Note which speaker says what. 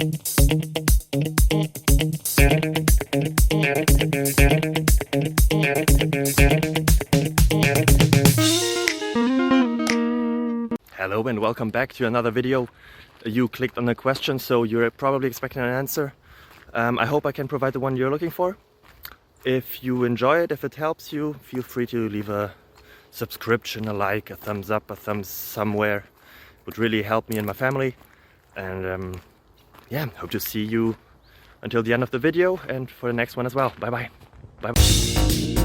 Speaker 1: Hello and welcome back to another video. You clicked on a question, so you're probably expecting an answer. I hope I can provide the one you're looking for. If you enjoy it, if it helps you, feel free to leave a subscription, a like, a thumbs up, a thumbs somewhere. It would really help me and my family. And yeah, hope to see you until the end of the video and for the next one as well. Bye bye. Bye bye.